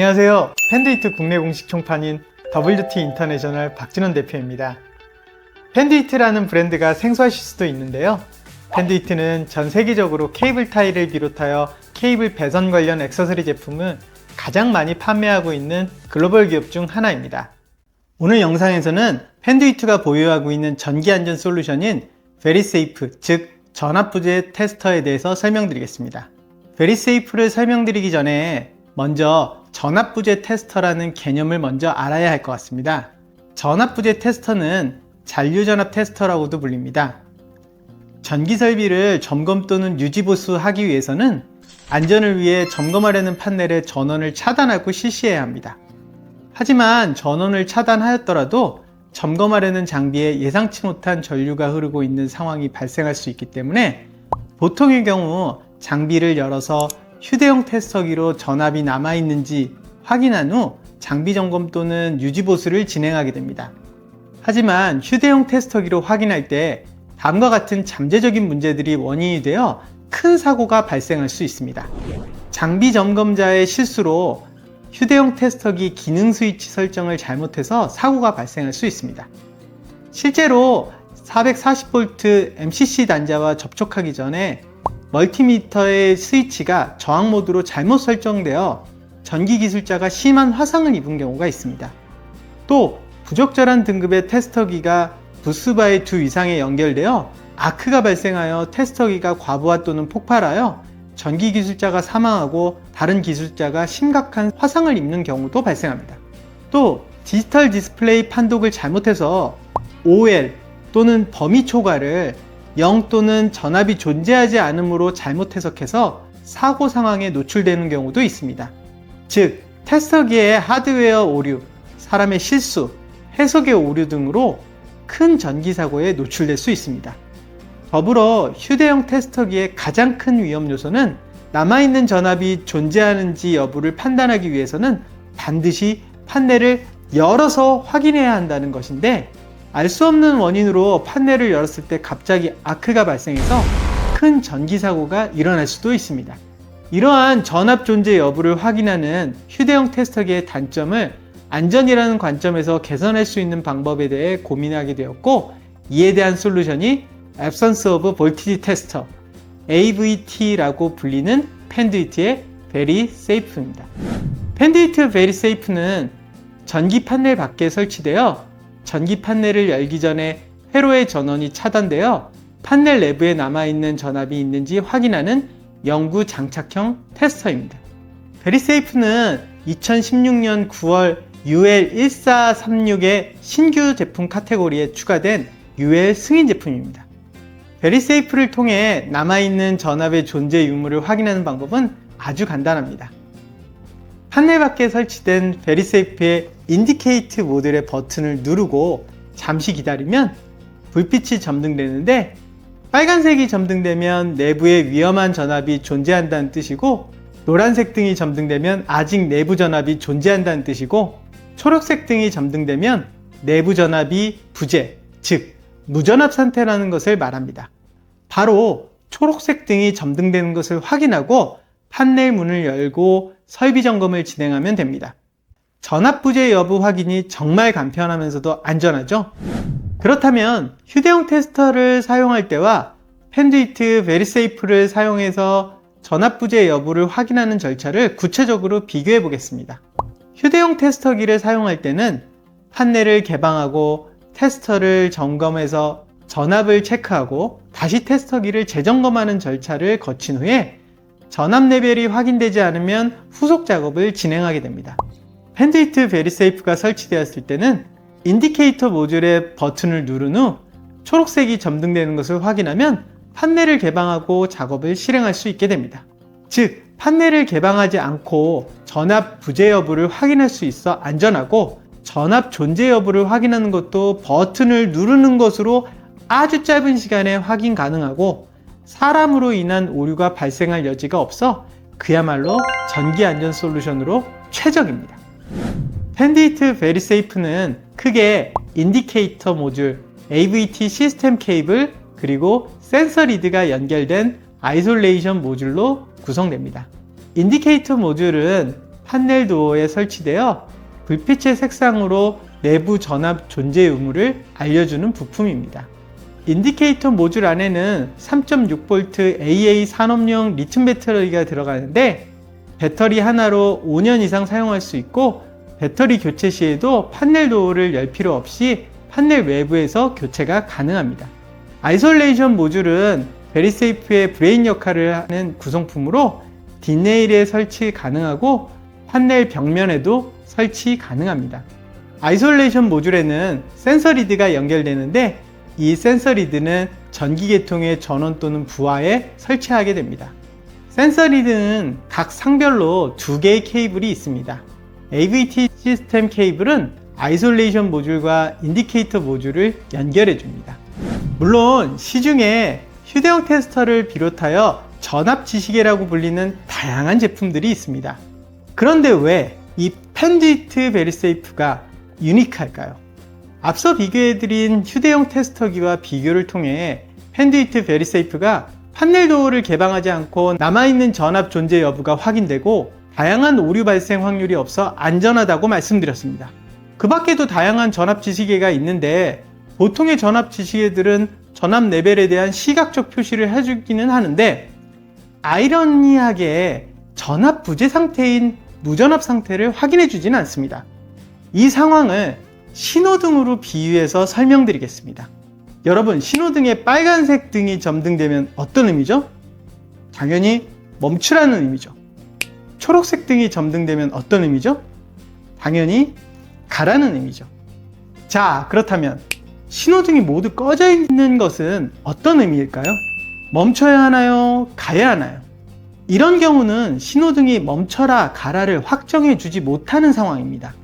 안녕하세요. 펜듀이트 국내 공식 총판인 WT 인터내셔널 박진원 대표입니다. 펜듀이트라는 브랜드가 생소하실 수도 있는데요. 펜듀이트는 전 세계적으로 케이블 타이를 비롯하여 케이블 배선 관련 액세서리 제품을 가장 많이 판매하고 있는 글로벌 기업 중 하나입니다. 오늘 영상에서는 펜듀이트가 보유하고 있는 전기 안전 솔루션인 베리세이프, 즉 전압부재 테스터에 대해서 설명드리겠습니다. 베리세이프를 설명드리기 전에 먼저 전압부재 테스터라는 개념을 먼저 알아야 할 것 같습니다. 전압부재 테스터는 잔류전압 테스터라고도 불립니다. 전기 설비를 점검 또는 유지 보수하기 위해서는 안전을 위해 점검하려는 판넬의 전원을 차단하고 실시해야 합니다. 하지만 전원을 차단하였더라도 점검하려는 장비에 예상치 못한 전류가 흐르고 있는 상황이 발생할 수 있기 때문에 보통의 경우 장비를 열어서 휴대용 테스터기로 전압이 남아있는지 확인한 후 장비 점검 또는 유지 보수를 진행하게 됩니다. 하지만 휴대용 테스터기로 확인할 때 다음과 같은 잠재적인 문제들이 원인이 되어 큰 사고가 발생할 수 있습니다. 장비 점검자의 실수로 휴대용 테스터기 기능 스위치 설정을 잘못해서 사고가 발생할 수 있습니다. 실제로 440V MCC 단자와 접촉하기 전에 멀티미터의 스위치가 저항 모드로 잘못 설정되어 전기 기술자가 심한 화상을 입은 경우가 있습니다. 또 부적절한 등급의 테스터기가 부스바의 2 이상에 연결되어 아크가 발생하여 테스터기가 과부하 또는 폭발하여 전기 기술자가 사망하고 다른 기술자가 심각한 화상을 입는 경우도 발생합니다. 또 디지털 디스플레이 판독을 잘못해서 OL 또는 범위 초과를 0 또는 전압이 존재하지 않으므로 잘못 해석해서 사고 상황에 노출되는 경우도 있습니다. 즉, 테스터기의 하드웨어 오류, 사람의 실수, 해석의 오류 등으로 큰 전기 사고에 노출될 수 있습니다. 더불어 휴대용 테스터기의 가장 큰 위험 요소는 남아있는 전압이 존재하는지 여부를 판단하기 위해서는 반드시 판넬을 열어서 확인해야 한다는 것인데, 알 수 없는 원인으로 판넬을 열었을 때 갑자기 아크가 발생해서 큰 전기 사고가 일어날 수도 있습니다. 이러한 전압 존재 여부를 확인하는 휴대용 테스터기의 단점을 안전이라는 관점에서 개선할 수 있는 방법에 대해 고민하게 되었고, 이에 대한 솔루션이 Absence of Voltage Tester, AVT라고 불리는 펜듀이트의 베리세이프입니다. 펜듀이트 베리세이프는 전기 판넬 밖에 설치되어 전기 판넬을 열기 전에 회로의 전원이 차단되어 판넬 내부에 남아있는 전압이 있는지 확인하는 영구 장착형 테스터입니다. 베리세이프는 2016년 9월 UL1436의 신규 제품 카테고리에 추가된 UL 승인 제품입니다. 베리세이프를 통해 남아있는 전압의 존재 유무를 확인하는 방법은 아주 간단합니다. 판넬 밖에 설치된 베리세이프의 인디케이트 모듈의 버튼을 누르고 잠시 기다리면 불빛이 점등되는데, 빨간색이 점등되면 내부에 위험한 전압이 존재한다는 뜻이고, 노란색 등이 점등되면 아직 내부 전압이 존재한다는 뜻이고, 초록색 등이 점등되면 내부 전압이 부재, 즉 무전압 상태라는 것을 말합니다. 바로 초록색 등이 점등되는 것을 확인하고 판넬 문을 열고 설비 점검을 진행하면 됩니다. 전압 부재 여부 확인이 정말 간편하면서도 안전하죠? 그렇다면 휴대용 테스터를 사용할 때와 펜듀이트 베리세이프를 사용해서 전압 부재 여부를 확인하는 절차를 구체적으로 비교해 보겠습니다. 휴대용 테스터기를 사용할 때는 판넬을 개방하고 테스터를 점검해서 전압을 체크하고 다시 테스터기를 재점검하는 절차를 거친 후에 전압 레벨이 확인되지 않으면 후속 작업을 진행하게 됩니다. 펜듀이트 베리세이프가 설치되었을 때는 인디케이터 모듈의 버튼을 누른 후 초록색이 점등되는 것을 확인하면 판넬을 개방하고 작업을 실행할 수 있게 됩니다. 즉, 판넬을 개방하지 않고 전압 부재 여부를 확인할 수 있어 안전하고, 전압 존재 여부를 확인하는 것도 버튼을 누르는 것으로 아주 짧은 시간에 확인 가능하고, 사람으로 인한 오류가 발생할 여지가 없어 그야말로 전기 안전 솔루션으로 최적입니다. 펜듀이트 베리세이프는 크게 인디케이터 모듈, AVT 시스템 케이블, 그리고 센서 리드가 연결된 아이솔레이션 모듈로 구성됩니다. 인디케이터 모듈은 판넬 도어에 설치되어 불빛의 색상으로 내부 전압 존재 유무를 알려주는 부품입니다. 인디케이터 모듈 안에는 3.6V AA 산업용 리튬 배터리가 들어가는데 배터리 하나로 5년 이상 사용할 수 있고 배터리 교체 시에도 판넬 도어를 열 필요 없이 판넬 외부에서 교체가 가능합니다. 아이솔레이션 모듈은 베리세이프의 브레인 역할을 하는 구성품으로 뒷레일에 설치 가능하고 판넬 벽면에도 설치 가능합니다. 아이솔레이션 모듈에는 센서 리드가 연결되는데 이 센서 리드는 전기 계통의 전원 또는 부하에 설치하게 됩니다. 센서 리드는 각 상별로 2개의 케이블이 있습니다. AVT 시스템 케이블은 아이솔레이션 모듈과 인디케이터 모듈을 연결해 줍니다. 물론 시중에 휴대용 테스터를 비롯하여 전압 지시계라고 불리는 다양한 제품들이 있습니다. 그런데 왜 이 펜듀이트 베리세이프가 유니크할까요? 앞서 비교해드린 휴대용 테스터기와 비교를 통해 펜듀이트 베리세이프가 판넬 도어를 개방하지 않고 남아있는 전압 존재 여부가 확인되고 다양한 오류 발생 확률이 없어 안전하다고 말씀드렸습니다. 그 밖에도 다양한 전압 지시계가 있는데 보통의 전압 지시계들은 전압 레벨에 대한 시각적 표시를 해주기는 하는데 아이러니하게 전압 부재 상태인 무전압 상태를 확인해 주지는 않습니다. 이 상황을 신호등으로 비유해서 설명드리겠습니다. 여러분, 신호등에 빨간색 등이 점등되면 어떤 의미죠? 당연히 멈추라는 의미죠. 초록색 등이 점등되면 어떤 의미죠? 당연히 가라는 의미죠. 자, 그렇다면 신호등이 모두 꺼져 있는 것은 어떤 의미일까요? 멈춰야 하나요? 가야 하나요? 이런 경우는 신호등이 멈춰라, 가라를 확정해 주지 못하는 상황입니다.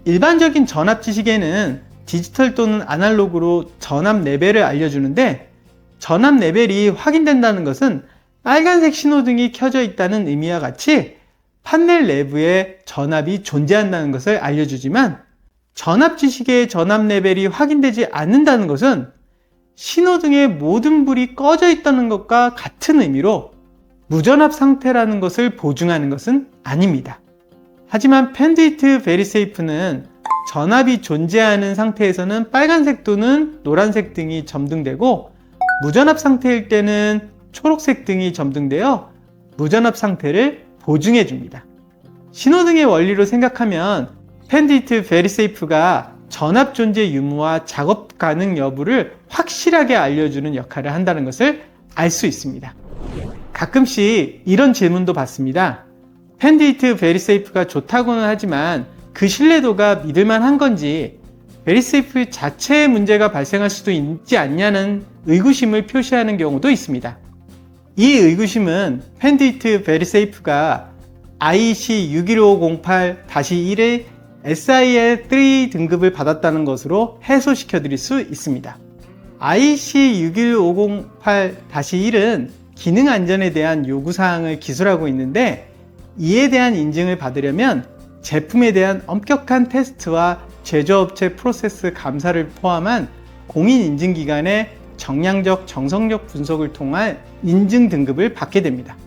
일반적인 전압 지시계는 디지털 또는 아날로그로 전압 레벨을 알려주는데 전압 레벨이 확인된다는 것은 빨간색 신호등이 켜져 있다는 의미와 같이 판넬 내부에 전압이 존재한다는 것을 알려주지만 전압 지시계의 전압 레벨이 확인되지 않는다는 것은 신호등의 모든 불이 꺼져 있다는 것과 같은 의미로 무전압 상태라는 것을 보증하는 것은 아닙니다. 하지만 펜듀이트 베리세이프는 전압이 존재하는 상태에서는 빨간색 또는 노란색 등이 점등되고 무전압 상태일 때는 초록색 등이 점등되어 무전압 상태를 보증해 줍니다. 신호등의 원리로 생각하면 펜듀이트 베리세이프가 전압 존재 유무와 작업 가능 여부를 확실하게 알려주는 역할을 한다는 것을 알 수 있습니다. 가끔씩 이런 질문도 받습니다. 펜듀이트 베리세이프가 좋다고는 하지만 그 신뢰도가 믿을만한 건지 베리세이프 자체에 문제가 발생할 수도 있지 않냐는 의구심을 표시하는 경우도 있습니다. 이 의구심은 펜듀이트 베리세이프가 IEC 61508-1의 SIL3 등급을 받았다는 것으로 해소시켜 드릴 수 있습니다. IEC 61508-1은 기능 안전에 대한 요구사항을 기술하고 있는데 이에 대한 인증을 받으려면 제품에 대한 엄격한 테스트와 제조업체 프로세스 감사를 포함한 공인인증기관의 정량적 정성력 분석을 통한 인증 등급을 받게 됩니다.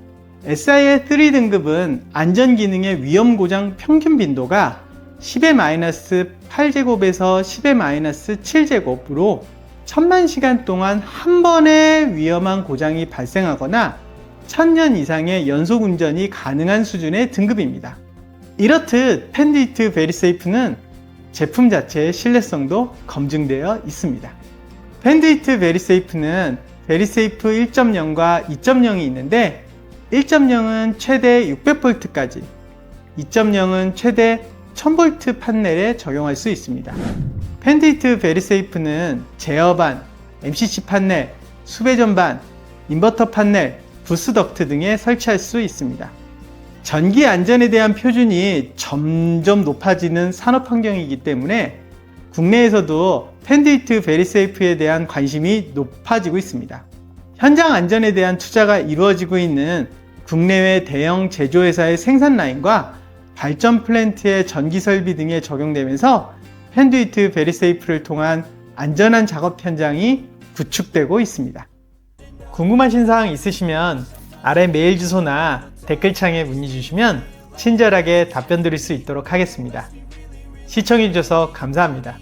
SIL3 등급은 안전기능의 위험고장 평균 빈도가 10의-8제곱에서 10의-7제곱으로 1000만 시간 동안 한 번의 위험한 고장이 발생하거나 1000년 이상의 연속 운전이 가능한 수준의 등급입니다. 이렇듯 펜듀이트 베리세이프는 제품 자체의 신뢰성도 검증되어 있습니다. 펜듀이트 베리세이프는 베리세이프 1.0과 2.0이 있는데 1.0은 최대 600V까지, 2.0은 최대 1000V 판넬에 적용할 수 있습니다. 펜듀이트 베리세이프는 제어반, MCC 판넬, 수배전반, 인버터 판넬, 부스 덕트 등에 설치할 수 있습니다. 전기 안전에 대한 표준이 점점 높아지는 산업 환경이기 때문에 국내에서도 펜듀이트 베리세이프에 대한 관심이 높아지고 있습니다. 현장 안전에 대한 투자가 이루어지고 있는 국내외 대형 제조회사의 생산 라인과 발전 플랜트의 전기 설비 등에 적용되면서 펜듀이트 베리세이프를 통한 안전한 작업 현장이 구축되고 있습니다. 궁금하신 사항 있으시면 아래 메일 주소나 댓글창에 문의 주시면 친절하게 답변 드릴 수 있도록 하겠습니다. 시청해주셔서 감사합니다.